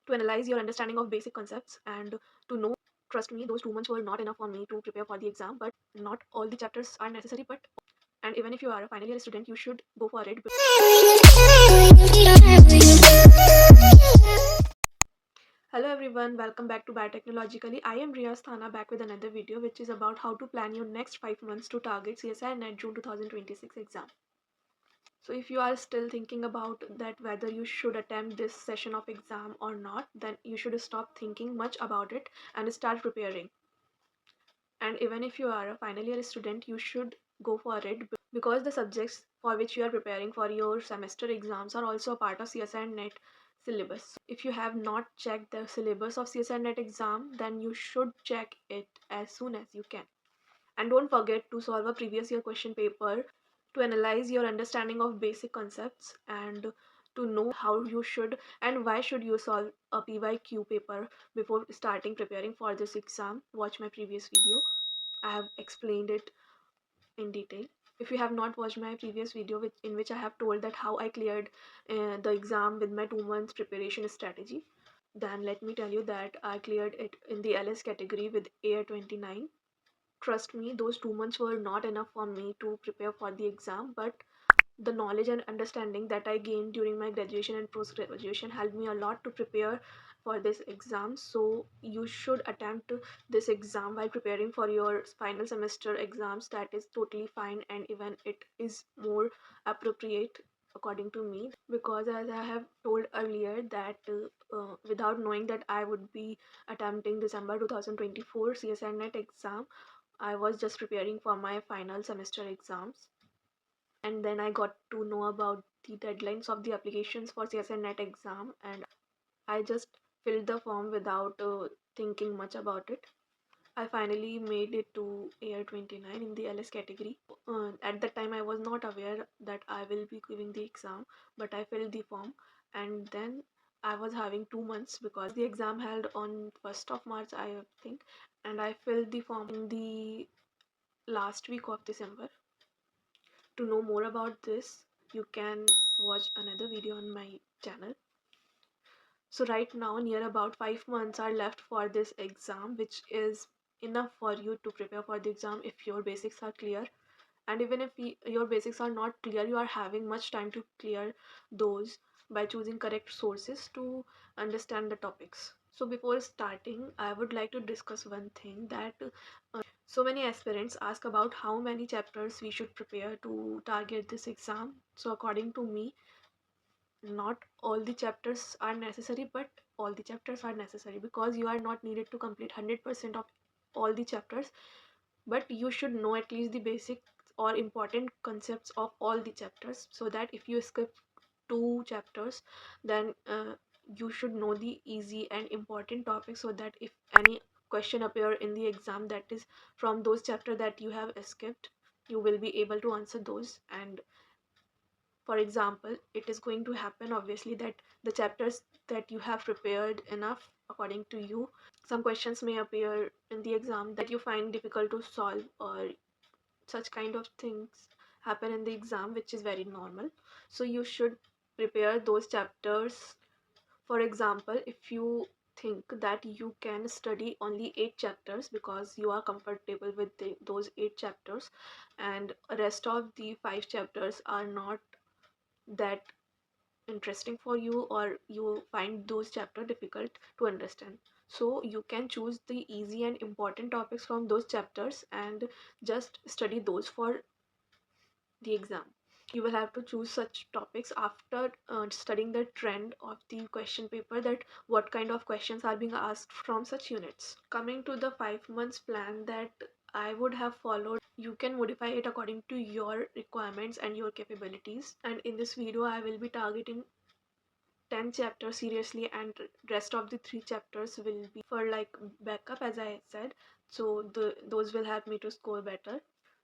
to analyze your understanding of basic concepts and to know. Trust me, those 2 months were not enough for me to prepare for the exam, but not all the chapters are necessary. But and even if you are a final year student, you should go for it. Hello everyone, welcome back to Biotechnologically. I am Riya Asthana, back with another video which is about how to plan your next 5 months to target CSIR NET June 2026 exam. So if you are still thinking about that whether you should attempt this session of exam or not, then you should stop thinking much about it and start preparing. And even if you are a final year student, you should go for it because the subjects for which you are preparing for your semester exams are also a part of CSIR NET syllabus. If you have not checked the syllabus of CSIR NET exam, then you should check it as soon as you can. And don't forget to solve a previous year question paper to analyze your understanding of basic concepts and to know how you should and why should you solve a PYQ paper before starting preparing for this exam. Watch my previous video. I have explained it in detail. If you have not watched my previous video in which I have told that how I cleared the exam with my 2 months preparation strategy, then let me tell you that I cleared it in the LS category with AIR 29. Trust me, those 2 months were not enough for me to prepare for the exam, but the knowledge and understanding that I gained during my graduation and post graduation helped me a lot to prepare for this exam. So you should attempt this exam while preparing for your final semester exams. That is totally fine, and even it is more appropriate according to me, because as I have told earlier that without knowing that I would be attempting December 2024 CSIR NET exam, I was just preparing for my final semester exams. And then I got to know about the deadlines of the applications for CSIR NET exam, and I just filled the form without thinking much about it. I finally made it to AIR 29 in the LS category. At that time, I was not aware that I will be giving the exam, but I filled the form, and then I was having 2 months because the exam held on 1st of March, I think, and I filled the form in the last week of December. To know more about this, you can watch another video on my channel. So right now, near about 5 months are left for this exam, which is enough for you to prepare for the exam if your basics are clear. And even if your basics are not clear, you are having much time to clear those by choosing correct sources to understand the topics. So before starting, I would like to discuss one thing that so many aspirants ask about how many chapters we should prepare to target this exam. So according to me, not all the chapters are necessary, but all the chapters are necessary because you are not needed to complete 100% of all the chapters, but you should know at least the basic or important concepts of all the chapters, so that if you skip 2 chapters, then you should know the easy and important topics, so that if any question appear in the exam that is from those chapters that you have skipped, you will be able to answer those. And for example, it is going to happen obviously that the chapters that you have prepared enough according to you, some questions may appear in the exam that you find difficult to solve, or such kind of things happen in the exam, which is very normal. So you should prepare those chapters. For example, if you think that you can study only 8 chapters because you are comfortable with those 8 chapters, and rest of the 5 chapters are not that interesting for you, or you find those chapters difficult to understand, so you can choose the easy and important topics from those chapters and just study those for the exam. You will have to choose such topics after studying the trend of the question paper, that what kind of questions are being asked from such units. Coming to the 5 months plan that I would have followed, you can modify it according to your requirements and your capabilities. And in this video, I will be targeting 10 chapters seriously, and rest of the 3 chapters will be for like backup, as I said. So those will help me to score better.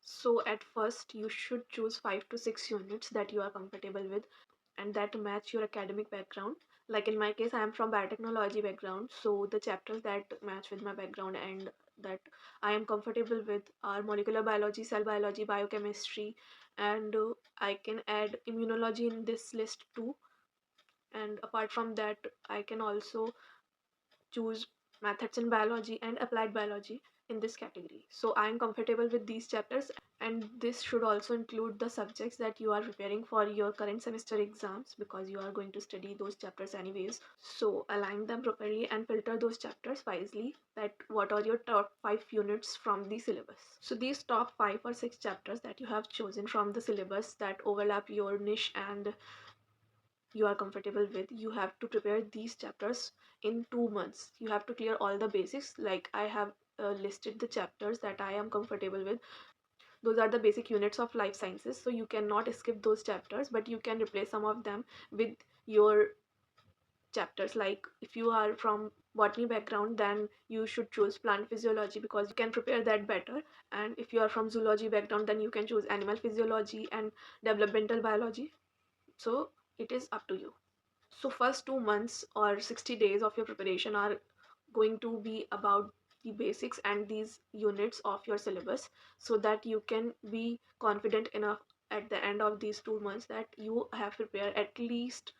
So at first, you should choose 5 to 6 units that you are comfortable with and that match your academic background. Like in my case, I am from biotechnology background, so the chapters that match with my background and that I am comfortable with are molecular biology, cell biology, biochemistry, and I can add immunology in this list too. And apart from that, I can also choose methods in biology and applied biology in this category. So I am comfortable with these chapters, and this should also include the subjects that you are preparing for your current semester exams, because you are going to study those chapters anyways. So align them properly and filter those chapters wisely, that what are your top 5 units from the syllabus. So these top 5 or 6 chapters that you have chosen from the syllabus that overlap your niche and you are comfortable with, you have to prepare these chapters in 2 months. You have to clear all the basics. Like I have listed the chapters that I am comfortable with. Those are the basic units of life sciences, so you cannot skip those chapters, but you can replace some of them with your chapters. Like if you are from botany background, then you should choose plant physiology because you can prepare that better. And if you are from zoology background, then you can choose animal physiology and developmental biology. So it is up to you. So first 2 months or 60 days of your preparation are going to be about the basics and these units of your syllabus, so that you can be confident enough at the end of these 2 months that you have prepared at least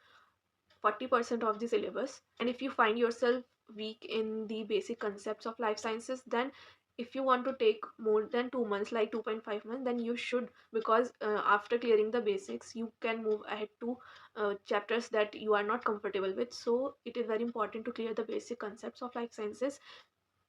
40% of the syllabus. And if you find yourself weak in the basic concepts of life sciences, then if you want to take more than 2 months, like 2.5 months, then you should, because after clearing the basics you can move ahead to chapters that you are not comfortable with. So it is very important to clear the basic concepts of life sciences,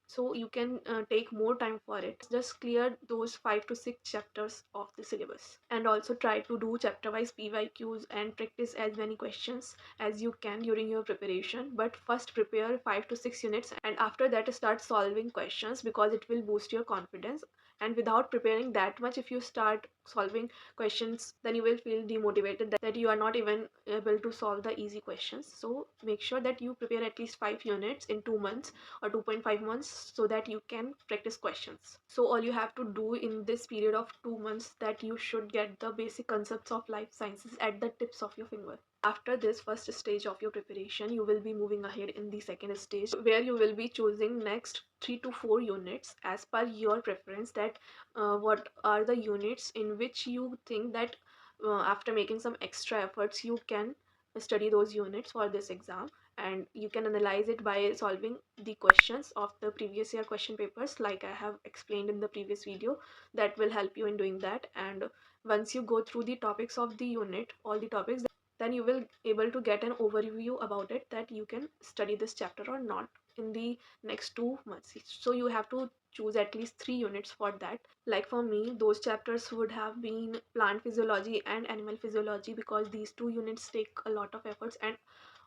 so you can take more time for it. Just clear those 5 to 6 chapters of the syllabus, and also try to do chapter wise PYQs and practice as many questions as you can during your preparation. But first prepare 5 to 6 units, and after that start solving questions, because it will boost your confidence. And without preparing that much, if you start solving questions, then you will feel demotivated, that you are not even able to solve the easy questions. So make sure that you prepare at least 5 units in 2 months or 2.5 months, so that you can practice questions. So all you have to do in this period of 2 months, that you should get the basic concepts of life sciences at the tips of your finger. After this first stage of your preparation, you will be moving ahead in the second stage, where you will be choosing next 3 to 4 units as per your preference, that what are the units in which you think that after making some extra efforts you can study those units for this exam. And you can analyze it by solving the questions of the previous year question papers, like I have explained in the previous video. That will help you in doing that. And once you go through the topics of the unit, all the topics, then you will able to get an overview about it, that you can study this chapter or not in the next 2 months. So you have to choose at least 3 units for that. Like for me, those chapters would have been plant physiology and animal physiology, because these 2 units take a lot of efforts. And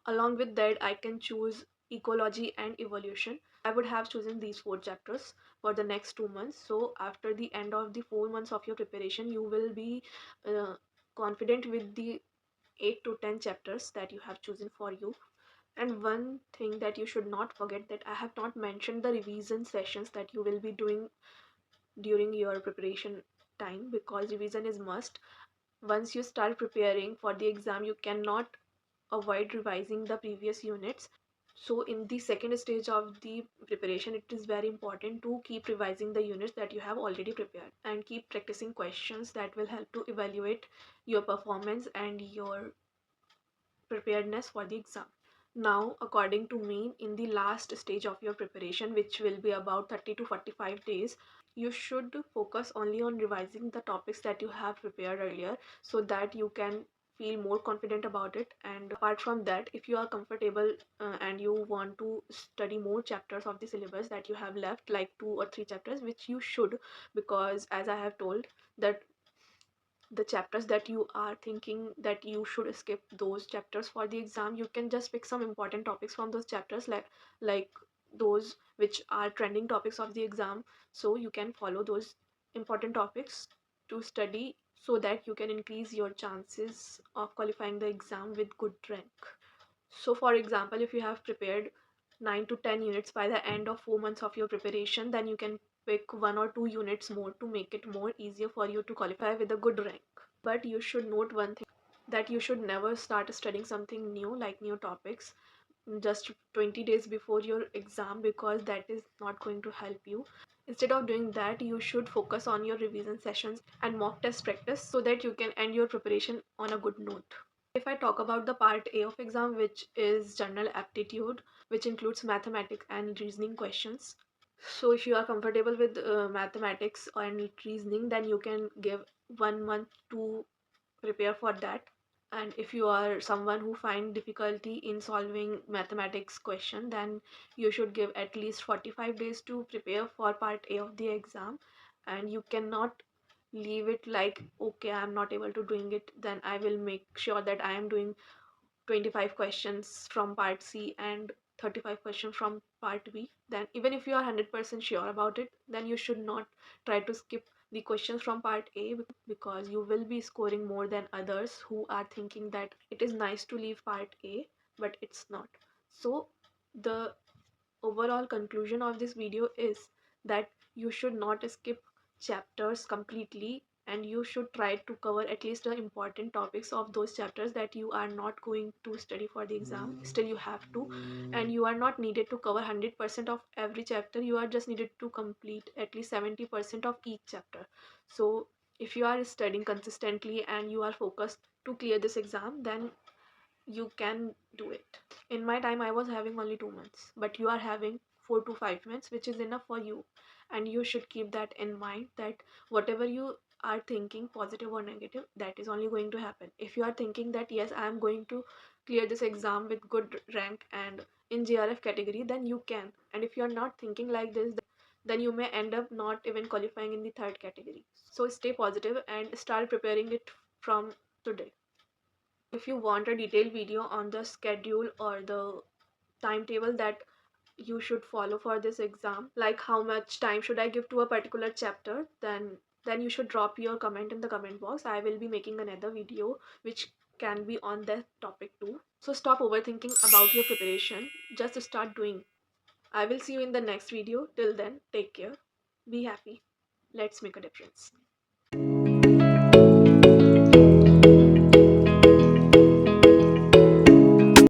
along with that, I can choose ecology and evolution. I would have chosen these 4 chapters for the next 2 months. So after the end of the 4 months of your preparation, you will be uh, confident with the 8 to 10 chapters that you have chosen for you. And one thing that you should not forget, that I have not mentioned the revision sessions that you will be doing during your preparation time, because revision is must. Once you start preparing for the exam, you cannot avoid revising the previous units. So in the second stage of the preparation, it is very important to keep revising the units that you have already prepared, and keep practicing questions that will help to evaluate your performance and your preparedness for the exam. Now, according to me, in the last stage of your preparation, which will be about 30 to 45 days, you should focus only on revising the topics that you have prepared earlier, so that you can feel more confident about it. And apart from that, if you are comfortable and you want to study more chapters of the syllabus that you have left, like 2 or 3 chapters, which you should, because as I have told, that the chapters that you are thinking that you should skip those chapters for the exam, you can just pick some important topics from those chapters, like those which are trending topics of the exam. So you can follow those important topics to study, so that you can increase your chances of qualifying the exam with good rank. So for example, if you have prepared 9 to 10 units by the end of 4 months of your preparation, then you can pick 1 or 2 units more to make it more easier for you to qualify with a good rank. But you should note one thing, that you should never start studying something new, like new topics, just 20 days before your exam, because that is not going to help you. Instead of doing that, you should focus on your revision sessions and mock test practice, so that you can end your preparation on a good note. If I talk about the part A of exam, which is general aptitude, which includes mathematics and reasoning questions. So if you are comfortable with mathematics and reasoning, then you can give 1 month to prepare for that. And if you are someone who find difficulty in solving mathematics question, then you should give at least 45 days to prepare for part A of the exam. And you cannot leave it like, okay, I'm not able to doing it, then I will make sure that I am doing 25 questions from part C and 35 questions from part B. Then even if you are 100% sure about it, then you should not try to skip the questions from part A, because you will be scoring more than others who are thinking that it is nice to leave part A, but it's not. So the overall conclusion of this video is that you should not skip chapters completely, and you should try to cover at least the important topics of those chapters that you are not going to study for the exam. Still you have to, and you are not needed to cover 100% of every chapter. You are just needed to complete at least 70% of each chapter. So if you are studying consistently and you are focused to clear this exam, then you can do it. In my time, I was having only 2 months, but you are having 4 to 5 months, which is enough for you. And you should keep that in mind, that whatever you are thinking, positive or negative, that is only going to happen. If you are thinking that yes, I am going to clear this exam with good rank and in JRF category, then you can. And if you are not thinking like this, then you may end up not even qualifying in the third category. So stay positive and start preparing it from today. If you want a detailed video on the schedule or the timetable that you should follow for this exam, like how much time should I give to a particular chapter, then you should drop your comment in the comment box. I will be making another video which can be on that topic too. So stop overthinking about your preparation, just start doing. I will see you in the next video. Till then, take care, be happy, let's make a difference.